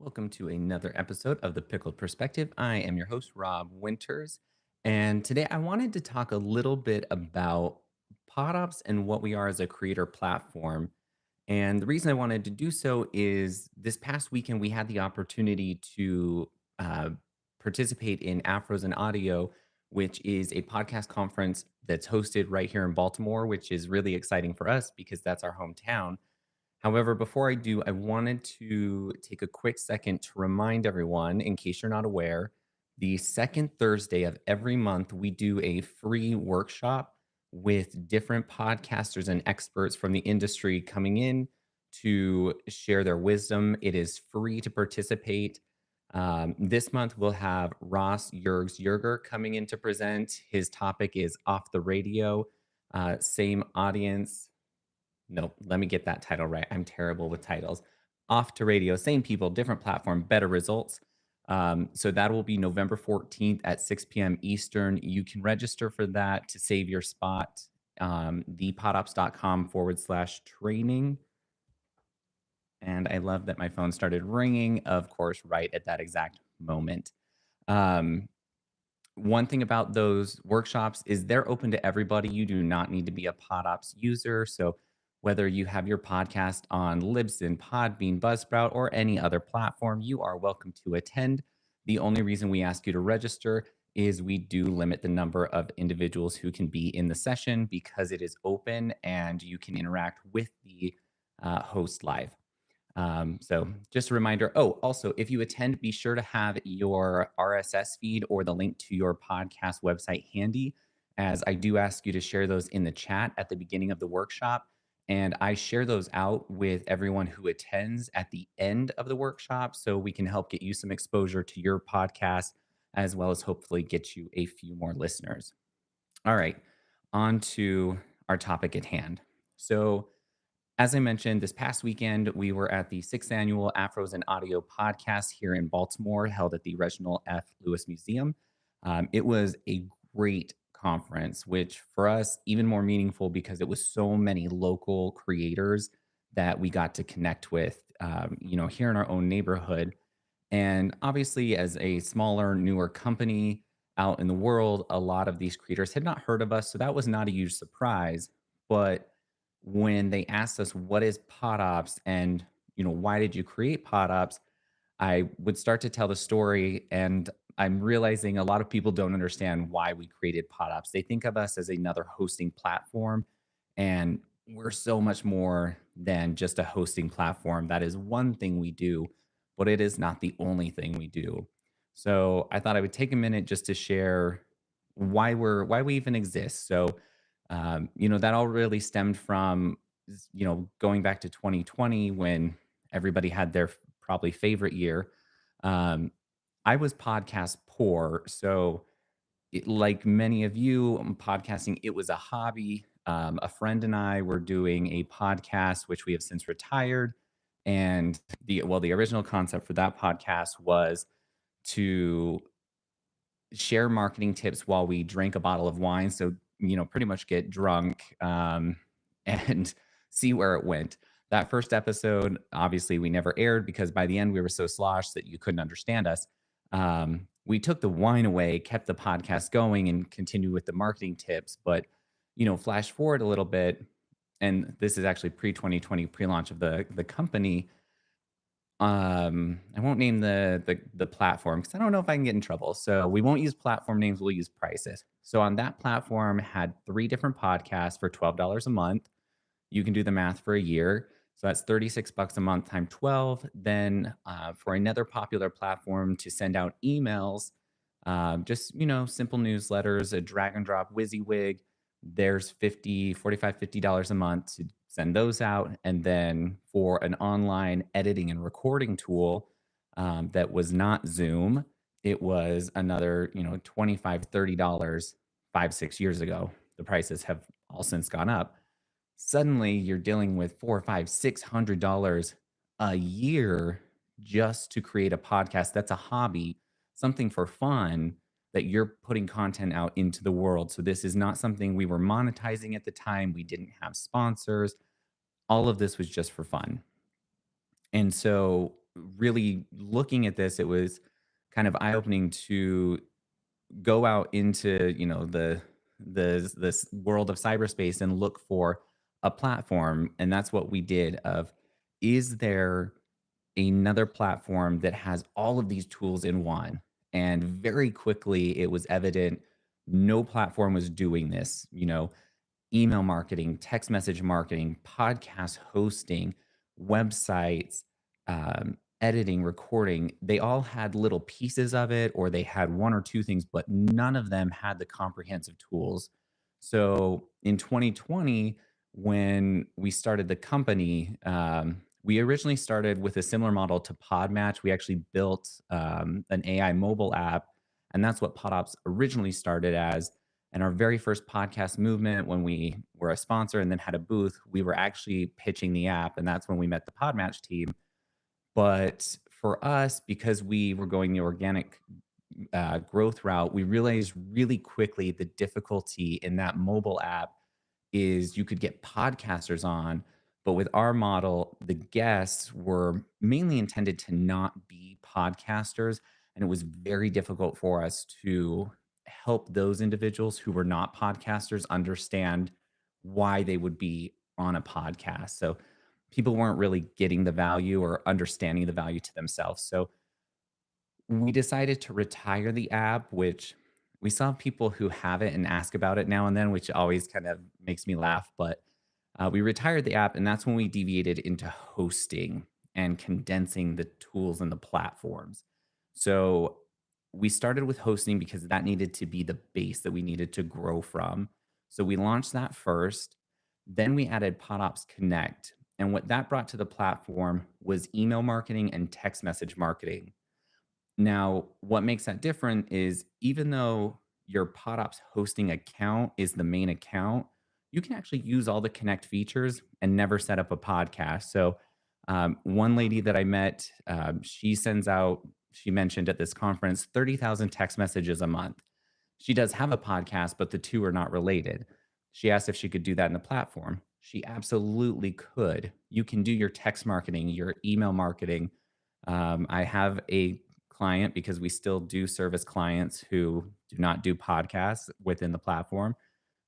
Welcome to another episode of the Pickled Perspective. I am your host, Rob Winters. And today I wanted to talk a little bit about PodOps and what we are as a creator platform. And the reason I wanted to do so is this past weekend we had the opportunity to uh, participate in Afros and Audio, which is a podcast conference that's hosted right here in Baltimore, which is really exciting for us because that's our hometown. However, before I do, I wanted to take a quick second to remind everyone, in case you're not aware, the second Thursday of every month, we do a free workshop with different podcasters and experts from the industry coming in to share their wisdom. It is free to participate. This month, we'll have Ross Yerger coming in to present. His topic is Off the Radio. Same audience, nope, let me get that title right. I'm terrible with titles. Off to Radio, same people, different platform, better results. So that will be November 14th at 6 p.m. Eastern. You can register for that to save your spot. Thepodops.com/training. And I love that my phone started ringing, of course, right at that exact moment. Um, One thing about those workshops is they're open to everybody. You do not need to be a PodOps user. So whether you have your podcast on Libsyn, Podbean, Buzzsprout, or any other platform, you are welcome to attend. The only reason we ask you to register is we do limit the number of individuals who can be in the session because it is open and you can interact with the host live. So just a reminder. Oh, also, if you attend, be sure to have your RSS feed or the link to your podcast website handy, as I do ask you to share those in the chat at the beginning of the workshop. And I share those out with everyone who attends at the end of the workshop so we can help get you some exposure to your podcast, as well as hopefully get you a few more listeners. All right, on to our topic at hand. So, as I mentioned, this past weekend, we were at the sixth annual Afros and Audio podcast here in Baltimore, held at the Reginald F. Lewis Museum. It was a great conference, which for us, even more meaningful because it was so many local creators that we got to connect with, here in our own neighborhood. And obviously, as a smaller, newer company out in the world, a lot of these creators had not heard of us. So that was not a huge surprise. But when they asked us, what is PodOps and, why did you create PodOps? I would start to tell the story. And I'm realizing a lot of people don't understand why we created PodOps. They think of us as another hosting platform. And we're so much more than just a hosting platform. That is one thing we do, but it is not the only thing we do. So I thought I would take a minute just to share why we even exist. So that all really stemmed from going back to 2020 when everybody had their probably favorite year. Um, I was podcast poor, so like many of you, podcasting, it was a hobby. A friend and I were doing a podcast, which we have since retired. And the original concept for that podcast was to share marketing tips while we drank a bottle of wine. So, pretty much get drunk and see where it went. That first episode, obviously, we never aired because by the end we were so sloshed that you couldn't understand us. We took the wine away, kept the podcast going, and continued with the marketing tips. But, flash forward a little bit, and this is actually pre 2020 pre launch of the company. I won't name the platform because I don't know if I can get in trouble. So we won't use platform names, we'll use prices. So on that platform had 3 different podcasts for $12 a month. You can do the math for a year. So that's 36 bucks a month times 12. Then for another popular platform to send out emails, just, simple newsletters, a drag and drop WYSIWYG, there's 50, 45, $50 a month to send those out. And then for an online editing and recording tool that was not Zoom, it was another, 25, $30 5, 6 years ago. The prices have all since gone up. Suddenly you're dealing with four, five, $600 a year just to create a podcast. That's a hobby, something for fun that you're putting content out into the world. So this is not something we were monetizing at the time. We didn't have sponsors. All of this was just for fun. And so really looking at this, it was kind of eye opening to go out into, the this world of cyberspace and look for a platform. And that's what we did of, is there another platform that has all of these tools in one? And very quickly it was evident no platform was doing this. Email marketing, text message marketing, podcast hosting, websites, editing, recording. They all had little pieces of it, or they had one or two things, but none of them had the comprehensive tools. So in 2020, when we started the company, we originally started with a similar model to Podmatch. We actually built an AI mobile app, and that's what PodOps originally started as. And our very first podcast movement, when we were a sponsor and then had a booth, we were actually pitching the app. And that's when we met the Podmatch team. But for us, because we were going the organic growth route, we realized really quickly the difficulty in that mobile app is you could get podcasters on, but with our model, the guests were mainly intended to not be podcasters. And it was very difficult for us to help those individuals who were not podcasters understand why they would be on a podcast. So people weren't really getting the value or understanding the value to themselves. So we decided to retire the app, which we saw people who have it and ask about it now and then, which always kind of makes me laugh. But we retired the app, and that's when we deviated into hosting and condensing the tools and the platforms. So we started with hosting because that needed to be the base that we needed to grow from. So we launched that first. Then we added PodOps Connect. And what that brought to the platform was email marketing and text message marketing. Now, what makes that different is even though your PodOps hosting account is the main account, you can actually use all the Connect features and never set up a podcast. So, one lady that I met, she sends out, she mentioned at this conference, 30,000 text messages a month. She does have a podcast, but the two are not related. She asked if she could do that in the platform. She absolutely could. You can do your text marketing, your email marketing. I have a client, because we still do service clients who do not do podcasts within the platform,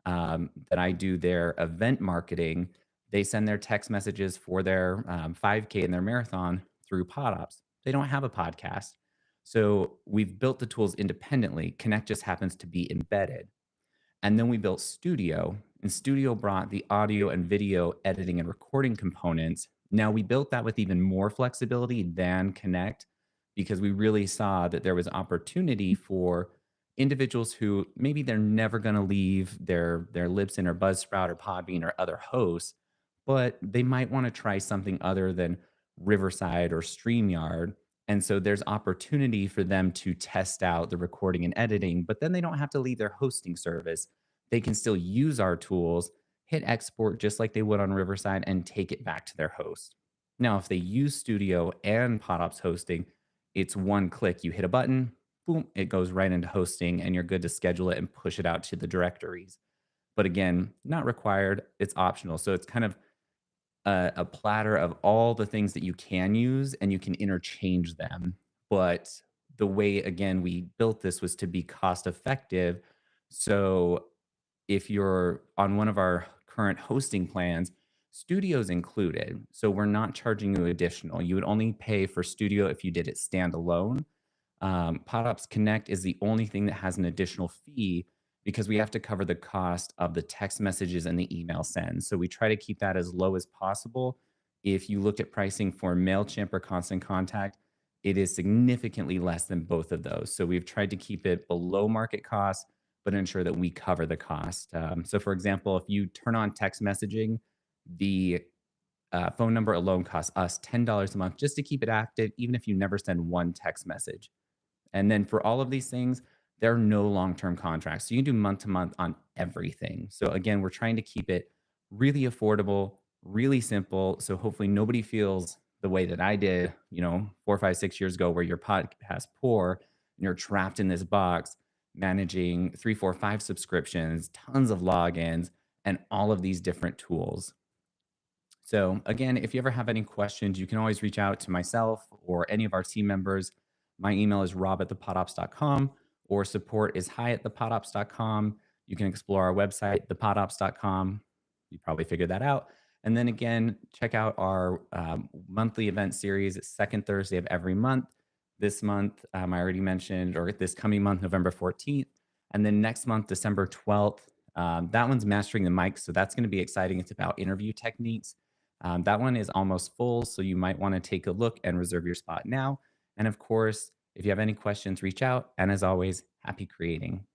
that I do their event marketing. They send their text messages for their 5K and their marathon through PodOps. They don't have a podcast. So we've built the tools independently. Connect just happens to be embedded. And then we built Studio, and Studio brought the audio and video editing and recording components. Now we built that with even more flexibility than Connect, because we really saw that there was opportunity for individuals who maybe they're never going to leave their Libsyn or Buzzsprout or Podbean or other hosts, but they might want to try something other than Riverside or StreamYard. And so there's opportunity for them to test out the recording and editing, but then they don't have to leave their hosting service. They can still use our tools, hit export just like they would on Riverside, and take it back to their host. Now, if they use Studio and PodOps hosting, it's one click. You hit a button, boom, it goes right into hosting, and you're good to schedule it and push it out to the directories. But again, not required, it's optional. So it's kind of a platter of all the things that you can use, and you can interchange them. But the way, again, we built this was to be cost effective. So if you're on one of our current hosting plans, Studio's included. So we're not charging you additional. You would only pay for Studio if you did it standalone. PodOps Connect is the only thing that has an additional fee, because we have to cover the cost of the text messages and the email sends. So we try to keep that as low as possible. If you looked at pricing for MailChimp or Constant Contact, it is significantly less than both of those. So we've tried to keep it below market cost, but ensure that we cover the cost. So, for example, if you turn on text messaging, the phone number alone costs us $10 a month just to keep it active, even if you never send one text message. And then for all of these things, there are no long-term contracts. So you can do month to month on everything. So again, we're trying to keep it really affordable, really simple. So hopefully nobody feels the way that I did, 4, 5, 6 years ago, where your podcast poor and you're trapped in this box managing 3, 4, 5 subscriptions, tons of logins, and all of these different tools. So, again, if you ever have any questions, you can always reach out to myself or any of our team members. My email is rob@thepodops.com or support is hi@thepodops.com. You can explore our website, thepodops.com. You probably figured that out. And then again, check out our monthly event series. It's second Thursday of every month. This month, I already mentioned, or this coming month, November 14th. And then next month, December 12th. That one's mastering the mic. So that's going to be exciting. It's about interview techniques. That one is almost full, so you might want to take a look and reserve your spot now. And of course, if you have any questions, reach out. And as always, happy creating.